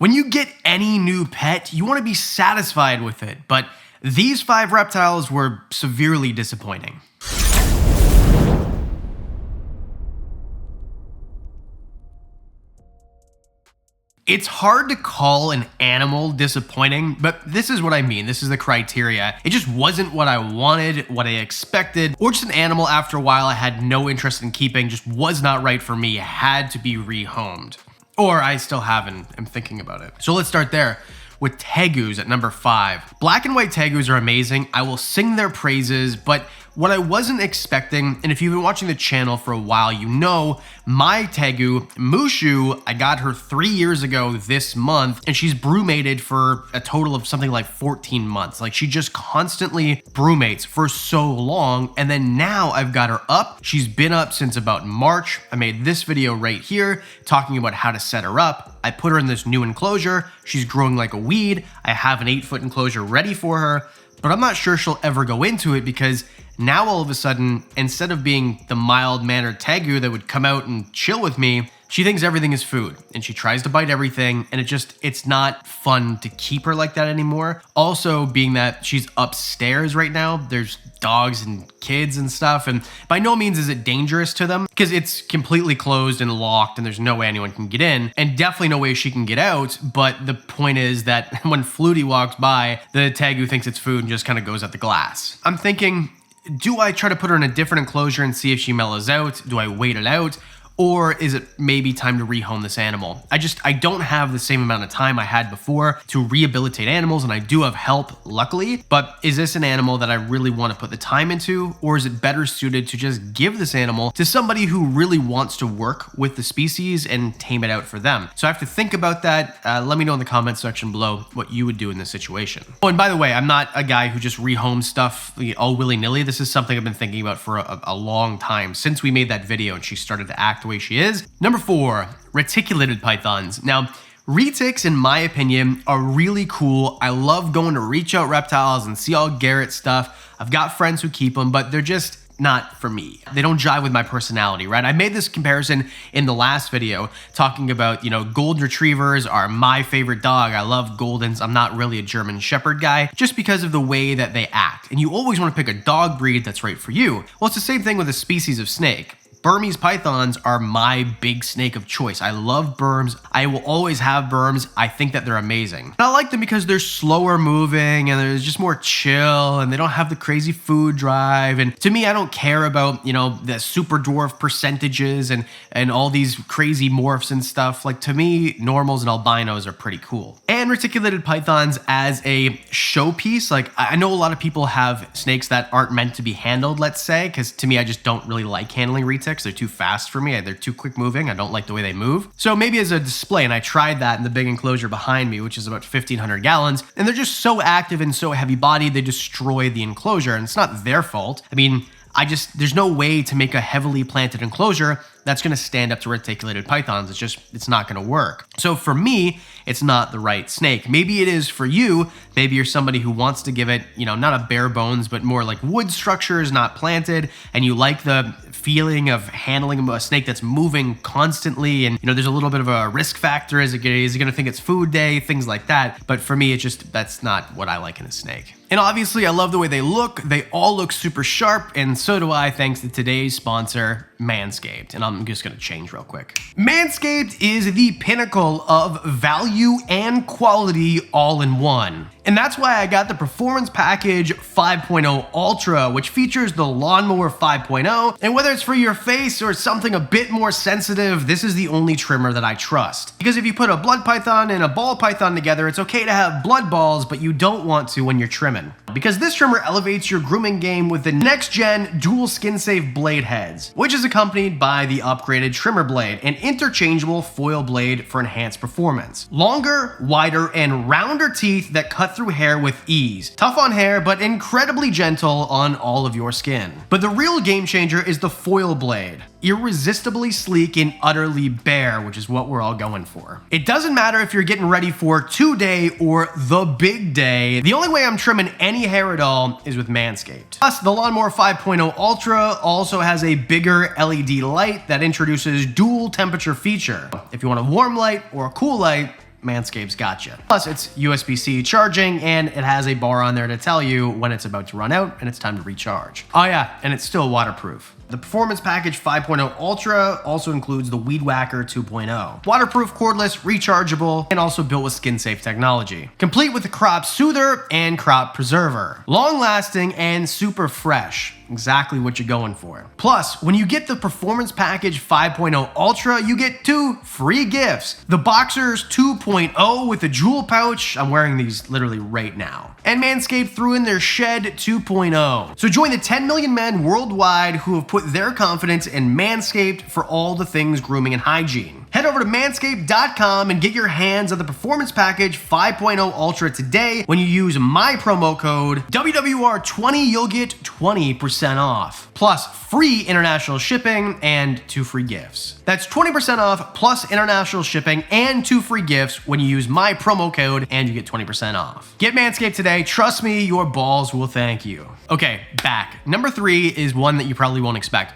When you get any new pet, you want to be satisfied with it, but these 5 reptiles were severely disappointing. It's hard to call an animal disappointing, but this is what I mean. This is the criteria. It just wasn't what I wanted, what I expected, or just an animal after a while I had no interest in keeping, just was not right for me, had to be rehomed. Or I still haven't, I'm thinking about it. So let's start there with tegus at number 5. Black and white tegus are amazing. I will sing their praises, but what I wasn't expecting, and if you've been watching the channel for a while, you know my tegu, Mushu, I got her 3 years ago this month, and she's brewmated for a total of something like 14 months. Like, she just constantly brewmates for so long, and then now I've got her up. She's been up since about March. I made this video right here talking about how to set her up. I put her in this new enclosure. She's growing like a weed. I have an 8-foot enclosure ready for her, but I'm not sure she'll ever go into it because now all of a sudden, instead of being the mild-mannered tegu that would come out and chill with me, she thinks everything is food and she tries to bite everything, and it's not fun to keep her like that anymore. Also, being that she's upstairs right now, there's dogs and kids and stuff, and by no means is it dangerous to them because it's completely closed and locked and there's no way anyone can get in, and definitely no way she can get out. But the point is that when Flutie walks by, the tegu thinks it's food and just kind of goes at the glass. I'm thinking, do I try to put her in a different enclosure and see if she mellows out? Do I wait it out? Or is it maybe time to rehome this animal? I don't have the same amount of time I had before to rehabilitate animals, and I do have help, luckily. But is this an animal that I really want to put the time into? Or is it better suited to just give this animal to somebody who really wants to work with the species and tame it out for them? So I have to think about that. Let me know in the comments section below what you would do in this situation. Oh, and by the way, I'm not a guy who just rehomes stuff all willy-nilly. This is something I've been thinking about for a long time, since we made that video and she started to act the way she is. Number 4, reticulated pythons. Now, retics, in my opinion, are really cool. I love going to reach out reptiles and see all Garrett stuff. I've got friends who keep them, but they're just not for me. They don't jive with my personality, right? I made this comparison in the last video talking about, golden retrievers are my favorite dog. I love Goldens. I'm not really a German Shepherd guy just because of the way that they act. And you always want to pick a dog breed that's right for you. Well, it's the same thing with a species of snake. Burmese pythons are my big snake of choice. I love Burms. I will always have Burms. I think that they're amazing. And I like them because they're slower moving and they're just more chill and they don't have the crazy food drive. And to me, I don't care about, the super dwarf percentages and all these crazy morphs and stuff. Like, to me, normals and albinos are pretty cool. And reticulated pythons as a showpiece, like, I know a lot of people have snakes that aren't meant to be handled, let's say, because to me, I just don't really like handling retics. They're too fast for me. They're too quick moving. I don't like the way they move. So maybe as a display, and I tried that in the big enclosure behind me, which is about 1,500 gallons, and they're just so active and so heavy bodied, they destroy the enclosure, and it's not their fault. I mean, there's no way to make a heavily planted enclosure that's going to stand up to reticulated pythons. It's not going to work. So for me, it's not the right snake. Maybe it is for you. Maybe you're somebody who wants to give it, not a bare bones, but more like wood structures, not planted, and you like the feeling of handling a snake that's moving constantly, and there's a little bit of a risk factor. Is he going to think it's food day, things like that. But for me, that's not what I like in a snake. And obviously, I love the way they look. They all look super sharp, and so do I, thanks to today's sponsor, Manscaped. And I'm just going to change real quick. Manscaped is the pinnacle of value and quality all in one. And that's why I got the Performance Package 5.0 Ultra, which features the Lawnmower 5.0. And whether it's for your face or something a bit more sensitive, this is the only trimmer that I trust. Because if you put a blood python and a ball python together, it's okay to have blood balls, but you don't want to when you're trimming. Because this trimmer elevates your grooming game with the next-gen dual skin-safe blade heads, which is accompanied by the upgraded trimmer blade, an interchangeable foil blade for enhanced performance. Longer, wider, and rounder teeth that cut through hair with ease. Tough on hair, but incredibly gentle on all of your skin. But the real game changer is the foil blade. Irresistibly sleek and utterly bare, which is what we're all going for. It doesn't matter if you're getting ready for today or the big day. The only way I'm trimming any hair at all is with Manscaped. Plus, the Lawnmower 5.0 Ultra also has a bigger LED light that introduces dual temperature feature. If you want a warm light or a cool light, Manscaped's gotcha. Plus, it's USB-C charging, and it has a bar on there to tell you when it's about to run out and it's time to recharge. Oh yeah, and it's still waterproof. The Performance Package 5.0 Ultra also includes the Weed Whacker 2.0. Waterproof, cordless, rechargeable, and also built with skin-safe technology. Complete with the Crop Soother and Crop Preserver. Long-lasting and super fresh. Exactly what you're going for. Plus, when you get the Performance Package 5.0 Ultra, you get 2 free gifts. The Boxers 2.0 with a jewel pouch. I'm wearing these literally right now. And Manscaped threw in their Shed 2.0. So join the 10 million men worldwide who have put their confidence in Manscaped for all the things grooming and hygiene. Head over to manscaped.com and get your hands on the Performance Package 5.0 Ultra today. When you use my promo code WWR20, you'll get 20% off. Plus free international shipping and 2 free gifts. That's 20% off plus international shipping and 2 free gifts when you use my promo code and you get 20% off. Get Manscaped today. Trust me, your balls will thank you. Okay, back. Number 3 is one that you probably won't expect.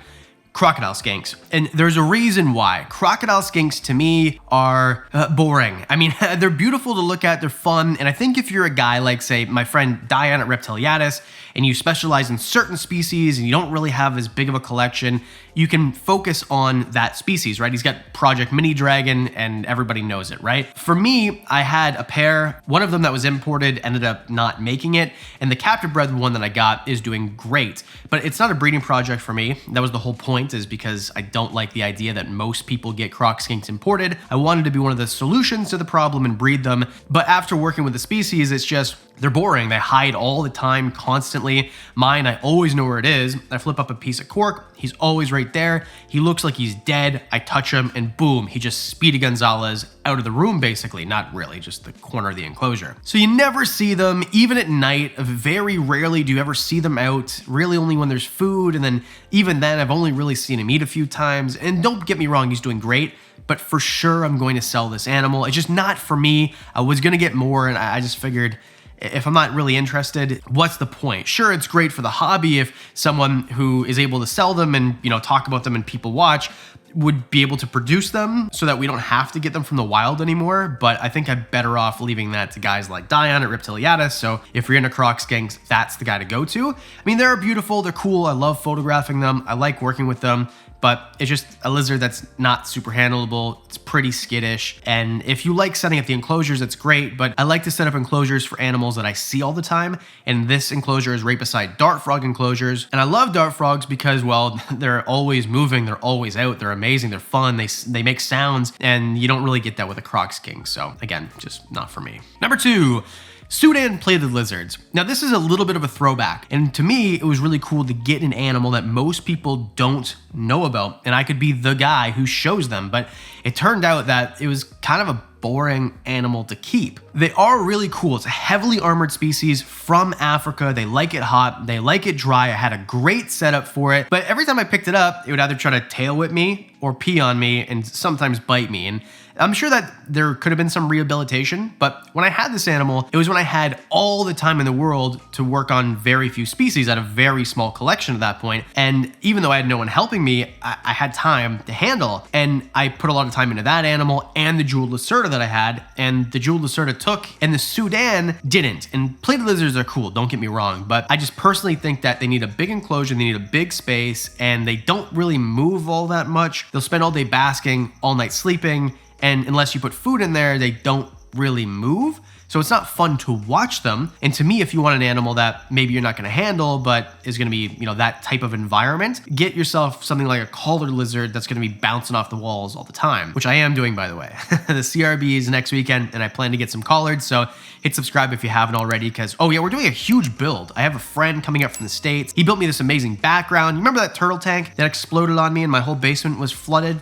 Crocodile skinks. And there's a reason why. Crocodile skinks to me are boring. I mean, they're beautiful to look at, they're fun, and I think if you're a guy like, say, my friend Diane at Reptiles, and you specialize in certain species and you don't really have as big of a collection, you can focus on that species, right? He's got Project Mini Dragon and everybody knows it, right? For me, I had a pair. One of them that was imported ended up not making it, and the captive bred one that I got is doing great, but it's not a breeding project for me. That was the whole point, is because I don't like the idea that most people get Croc Skinks imported. I wanted to be one of the solutions to the problem and breed them, but after working with the species, it's just, they're boring. They hide all the time, constantly. Mine, I always know where it is. I flip up a piece of cork, he's always right there. He looks like he's dead. I touch him and boom, he just Speedy Gonzalez out of the room basically. Not really, just the corner of the enclosure. So you never see them, even at night. Very rarely do you ever see them out, really only when there's food, and then even then I've only really seen him eat a few times. And don't get me wrong, he's doing great, but for sure I'm going to sell this animal. It's just not for me. I was gonna get more and I just figured, if I'm not really interested, what's the point? Sure, it's great for the hobby if someone who is able to sell them and, you know, talk about them and people watch would be able to produce them so that we don't have to get them from the wild anymore. But I think I'm better off leaving that to guys like Diane at Reptiles. So if you're into Croc Skinks, that's the guy to go to. I mean, they're beautiful, they're cool. I love photographing them. I like working with them. But it's just a lizard that's not super handleable. It's pretty skittish. And if you like setting up the enclosures, it's great, but I like to set up enclosures for animals that I see all the time. And this enclosure is right beside dart frog enclosures. And I love dart frogs because, well, they're always moving, they're always out, they're amazing, they're fun, they make sounds, and you don't really get that with a Croc Skink. So again, just not for me. Number 2. Sudan plated lizards. Now this is a little bit of a throwback, and to me it was really cool to get an animal that most people don't know about, and I could be the guy who shows them, but it turned out that it was kind of a boring animal to keep. They are really cool. It's a heavily armored species from Africa. They like it hot, they like it dry. I had a great setup for it, but every time I picked it up, it would either try to tail whip me or pee on me and sometimes bite me. And I'm sure that there could have been some rehabilitation, but when I had this animal, it was when I had all the time in the world to work on very few species at a very small collection at that point. And even though I had no one helping me, I had time to handle. And I put a lot of time into that animal and the jeweled Lacerda that I had, and the jeweled Lacerda took, and the Sudan didn't. And plated lizards are cool, don't get me wrong, but I just personally think that they need a big enclosure, they need a big space, and they don't really move all that much. They'll spend all day basking, all night sleeping, and unless you put food in there, they don't really move. So it's not fun to watch them. And to me, if you want an animal that maybe you're not gonna handle, but is gonna be, you know, that type of environment, get yourself something like a collared lizard that's gonna be bouncing off the walls all the time, which I am doing, by the way. The CRB is next weekend, and I plan to get some collards, so hit subscribe if you haven't already, because, oh yeah, we're doing a huge build. I have a friend coming up from the States. He built me this amazing background. You remember that turtle tank that exploded on me and my whole basement was flooded?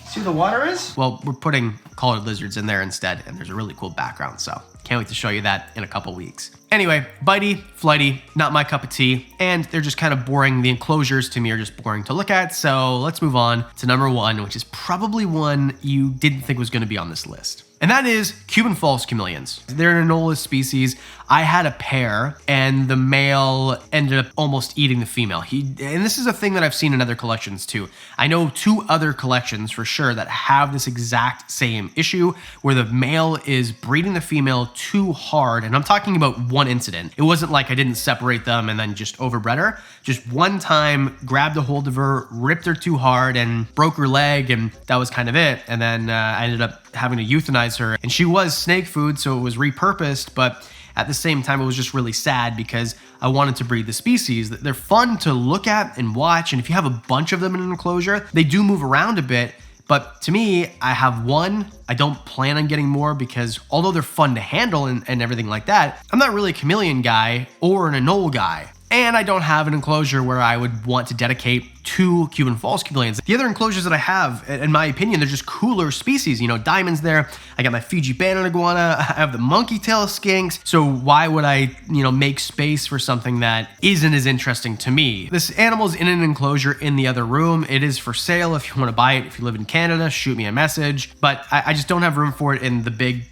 See where the water is? Well, we're putting collared lizards in there instead, and there's a really cool background, so can't wait to show you that in a couple weeks. Anyway, bitey, flighty, not my cup of tea, and they're just kind of boring. The enclosures to me are just boring to look at, so let's move on to number 1, which is probably one you didn't think was going to be on this list. And that is Cuban false chameleons. They're an anomalous species. I had a pair, and the male ended up almost eating the female. And this is a thing that I've seen in other collections too. I know 2 other collections for sure that have this exact same issue, where the male is breeding the female too hard. And I'm talking about one incident. It wasn't like I didn't separate them and then just overbred her. Just one time, grabbed a hold of her, ripped her too hard, and broke her leg, and that was kind of it. And then I ended up having to euthanize her. And she was snake food, so it was repurposed, but at the same time, it was just really sad because I wanted to breed the species. They're fun to look at and watch, and if you have a bunch of them in an enclosure, they do move around a bit. But to me, I have one. I don't plan on getting more because although they're fun to handle and everything like that, I'm not really a chameleon guy or an anole guy. And I don't have an enclosure where I would want to dedicate 2 Cuban false chameleons. The other enclosures that I have, in my opinion, they're just cooler species. You know, Diamond's there. I got my Fiji banded iguana. I have the monkey tail skinks. So why would I, make space for something that isn't as interesting to me? This animal's in an enclosure in the other room. It is for sale if you want to buy it. If you live in Canada, shoot me a message. But I just don't have room for it in the big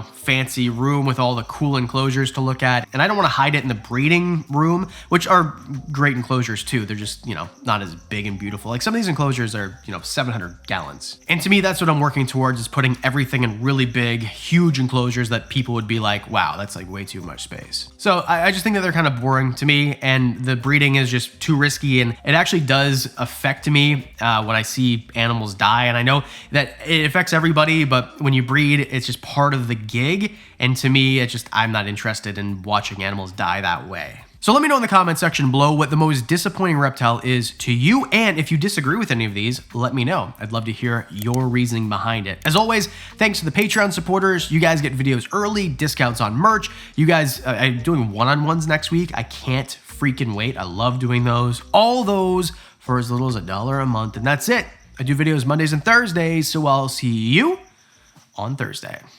fancy room with all the cool enclosures to look at. And I don't want to hide it in the breeding room, which are great enclosures too. They're just, not as big and beautiful. Like some of these enclosures are, 700 gallons. And to me, that's what I'm working towards, is putting everything in really big, huge enclosures that people would be like, wow, that's like way too much space. So I just think that they're kind of boring to me, and the breeding is just too risky, and it actually does affect me when I see animals die. And I know that it affects everybody, but when you breed, it's just part of the gig, and to me I'm not interested in watching animals die that way. So let me know in the comment section below what the most disappointing reptile is to you, and if you disagree with any of these, let me know. I'd love to hear your reasoning behind it. As always, thanks to the Patreon supporters. You guys get videos early, discounts on merch. You guys, I'm doing one-on-ones next week. I can't freaking wait. I love doing those. All those for as little as $1 a month, and that's it. I do videos Mondays and Thursdays, so I'll see you on Thursday.